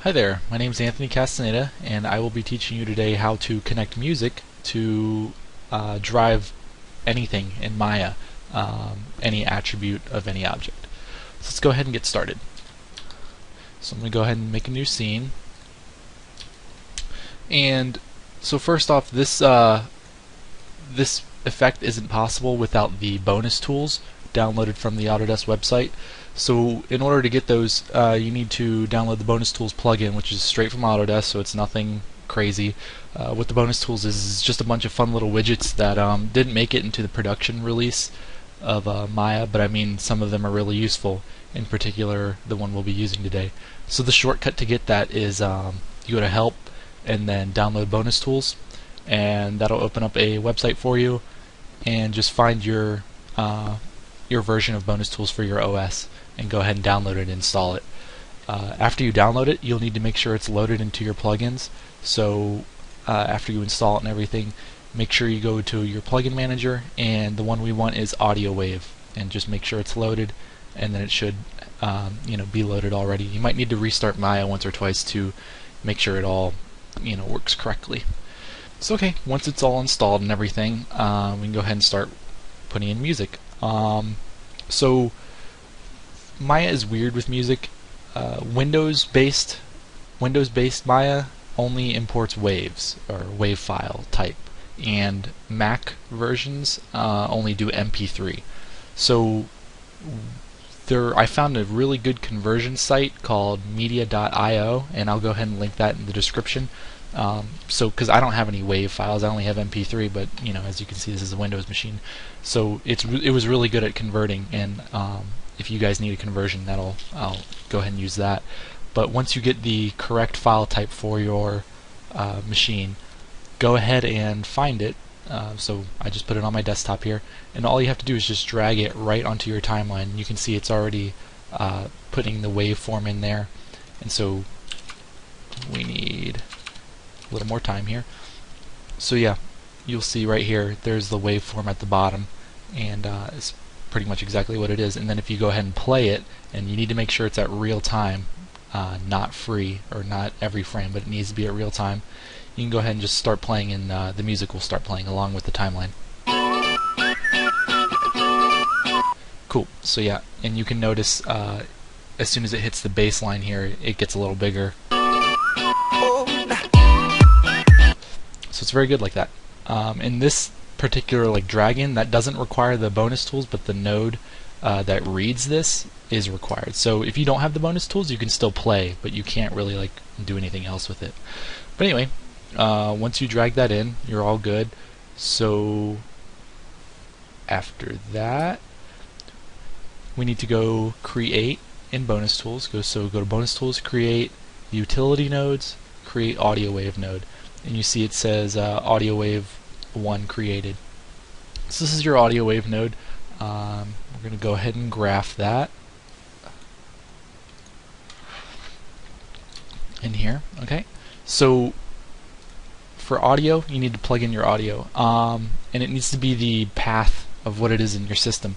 Hi there, my name is Anthony Castaneda, and I will be teaching you today how to connect music to drive anything in Maya, any attribute of any object. So let's go ahead and get started. So I'm going to go ahead and make a new scene. And so first off, this effect isn't possible without the bonus tools downloaded from the Autodesk website. So in order to get those, you need to download the bonus tools plugin, which is straight from Autodesk, so it's nothing crazy. What the bonus tools is just a bunch of fun little widgets that didn't make it into the production release of Maya, but I mean some of them are really useful, in particular the one we'll be using today. So the shortcut to get that is you go to Help and then Download Bonus Tools, and that'll open up a website for you, and just find your version of bonus tools for your OS and go ahead and download it and install it. After you download it, you'll need to make sure it's loaded into your plugins. So after you install it and everything, make sure you go to your plugin manager, and the one we want is Audio Wave, and just make sure it's loaded, and then it should be loaded already. You might need to restart Maya once or twice to make sure it all works correctly. So okay, once it's all installed and everything, we can go ahead and start putting in music. So Maya is weird with music. Windows-based Maya only imports waves or wave file type, and Mac versions only do MP3. So I found a really good conversion site called media.io, and I'll go ahead and link that in the description. Because I don't have any WAV files, I only have MP3, but as you can see, this is a Windows machine, so it was really good at converting. And if you guys need a conversion, I'll go ahead and use that. But once you get the correct file type for your machine, go ahead and find it. So I just put it on my desktop here, and all you have to do is just drag it right onto your timeline. You can see it's already putting the waveform in there, and so we need a little more time here. So yeah, you'll see right here there's the waveform at the bottom, and it's pretty much exactly what it is. And then if you go ahead and play it, and you need to make sure it's at real time, not free or not every frame, but it needs to be at real time, you can go ahead and just start playing, and the music will start playing along with the timeline. Cool. So yeah, and you can notice as soon as it hits the bass line here, it gets a little bigger. So it's very good like that. In this particular dragon, that doesn't require the bonus tools, but the node that reads this is required. So if you don't have the bonus tools, you can still play, but you can't really do anything else with it. But anyway, once you drag that in, you're all good. So after that, we need to go create in bonus tools. Go to bonus tools, create utility nodes, create audio wave node. And you see it says audio wave 1 created. So this is your audio wave node. We're going to go ahead and graph that in here. Okay, so for audio, you need to plug in your audio, and it needs to be the path of what it is in your system.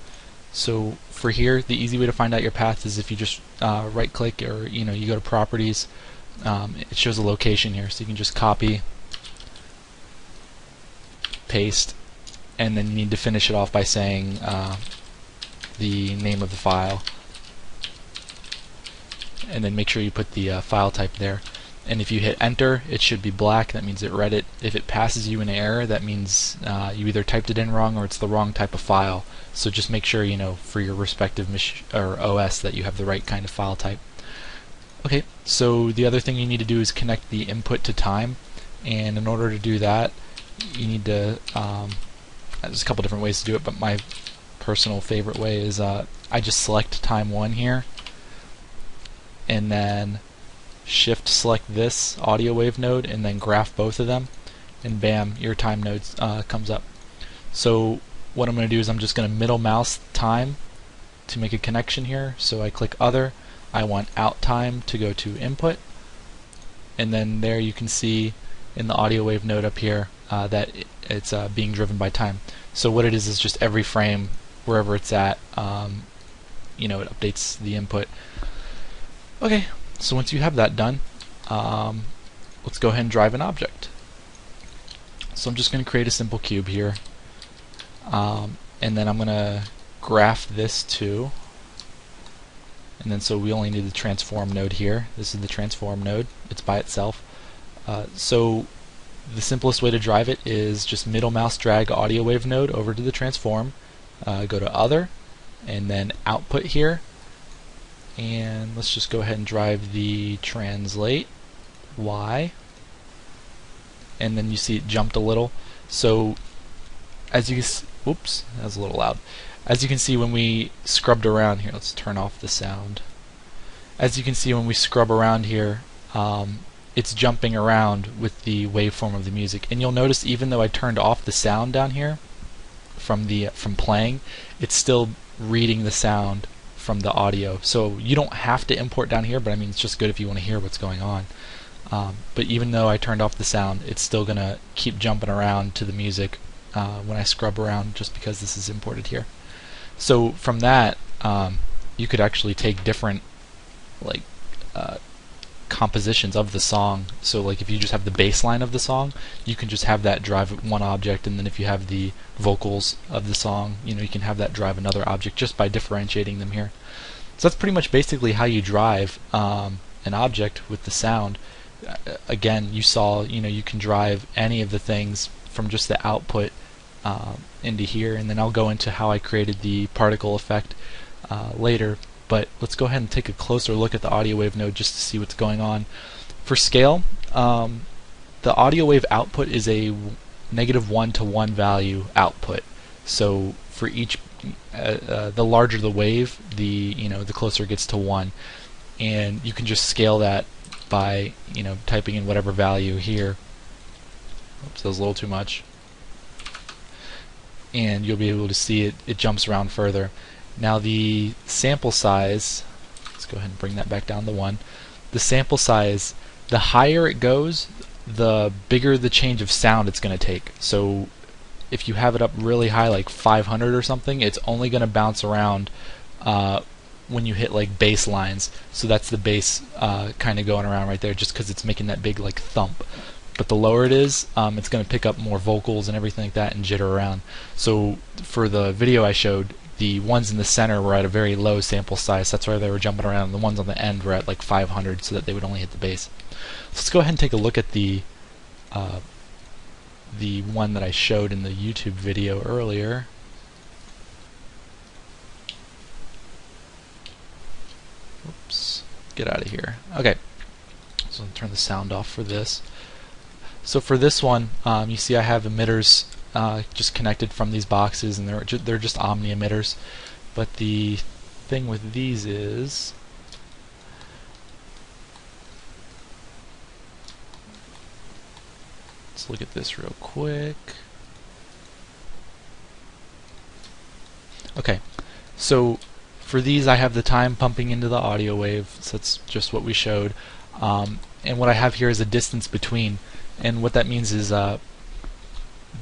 So for here, the easy way to find out your path is if you just right click, or you go to properties. It shows a location here, so you can just copy, paste, and then you need to finish it off by saying the name of the file, and then make sure you put the file type there. And if you hit enter, it should be black. That means it read it. If it passes you an error, that means you either typed it in wrong or it's the wrong type of file. So just make sure for your respective OS that you have the right kind of file type. Okay, so the other thing you need to do is connect the input to time, and in order to do that, you need to there's a couple different ways to do it, but my personal favorite way is I just select time 1 here, and then shift select this audio wave node, and then graph both of them, and bam, your time node comes up. So what I'm going to do is I'm just going to middle mouse time to make a connection here. So I click other, I want out time to go to input, and then there you can see in the audio wave node up here that it's being driven by time. So what it is just every frame, wherever it's at, it updates the input. Okay, so once you have that done, let's go ahead and drive an object. So I'm just going to create a simple cube here, and then I'm going to graph this too. And then so we only need the transform node here. This is the transform node. It's by itself. So the simplest way to drive it is just middle mouse drag audio wave node over to the transform, go to other, and then output here. And let's just go ahead and drive the translate Y. And then you see it jumped a little. So as you can see, whoops, that was a little loud. As you can see when we scrubbed around here, let's turn off the sound. As you can see when we scrub around here, it's jumping around with the waveform of the music. And you'll notice even though I turned off the sound down here from playing, it's still reading the sound from the audio. So you don't have to import down here, but I mean it's just good if you want to hear what's going on. But even though I turned off the sound, it's still going to keep jumping around to the music when I scrub around, just because this is imported here. So from that, you could actually take different compositions of the song. So like if you just have the bass line of the song, you can just have that drive one object, and then if you have the vocals of the song, you can have that drive another object just by differentiating them here. So that's pretty much basically how you drive an object with the sound. Again, you saw, you can drive any of the things from just the output into here, and then I'll go into how I created the particle effect later. But let's go ahead and take a closer look at the audio wave node just to see what's going on. For scale, the audio wave output is a -1 to 1 value output. So for each, the larger the wave, the closer it gets to 1, and you can just scale that by typing in whatever value here. Oops, that was a little too much. And you'll be able to see it jumps around further. Now the sample size, let's go ahead and bring that back down to 1. The sample size, the higher it goes, the bigger the change of sound it's going to take. So if you have it up really high, like 500 or something, it's only going to bounce around when you hit like bass lines. So that's the bass kind of going around right there, just because it's making that big like thump. But the lower it is, it's going to pick up more vocals and everything like that and jitter around. So for the video I showed, the ones in the center were at a very low sample size. That's why they were jumping around. And the ones on the end were at like 500, so that they would only hit the bass. So let's go ahead and take a look at the one that I showed in the YouTube video earlier. Oops, get out of here. Okay, so I'll turn the sound off for this. So for this one, you see I have emitters just connected from these boxes, and they're just omni emitters. But the thing with these is, let's look at this real quick. Okay, so for these I have the time pumping into the audio wave, so that's just what we showed. And what I have here is a distance between, and what that means is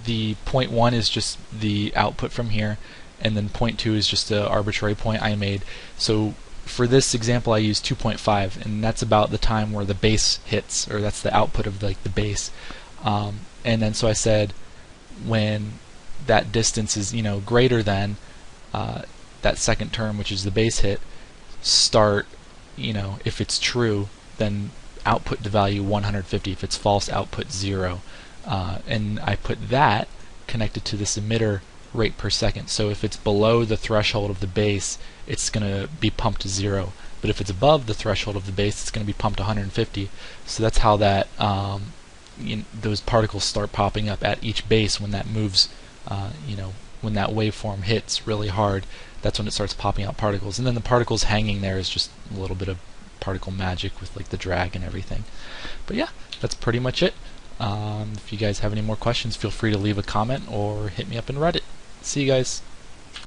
the 0.1 is just the output from here, and then 0.2 is just an arbitrary point I made. So for this example I used 2.5, and that's about the time where the bass hits, or that's the output of like the bass. And then so I said when that distance is greater than that second term, which is the bass hit, start, if it's true, then output the value 150. If it's false, output 0. And I put that connected to this emitter rate per second. So if it's below the threshold of the bass, it's going to be pumped to 0. But if it's above the threshold of the bass, it's going to be pumped to 150. So that's how that those particles start popping up at each bass when that moves. When that waveform hits really hard, that's when it starts popping out particles. And then the particles hanging there is just a little bit of particle magic with like the drag and everything. But yeah, that's pretty much it. If you guys have any more questions, feel free to leave a comment or hit me up in Reddit. See you guys.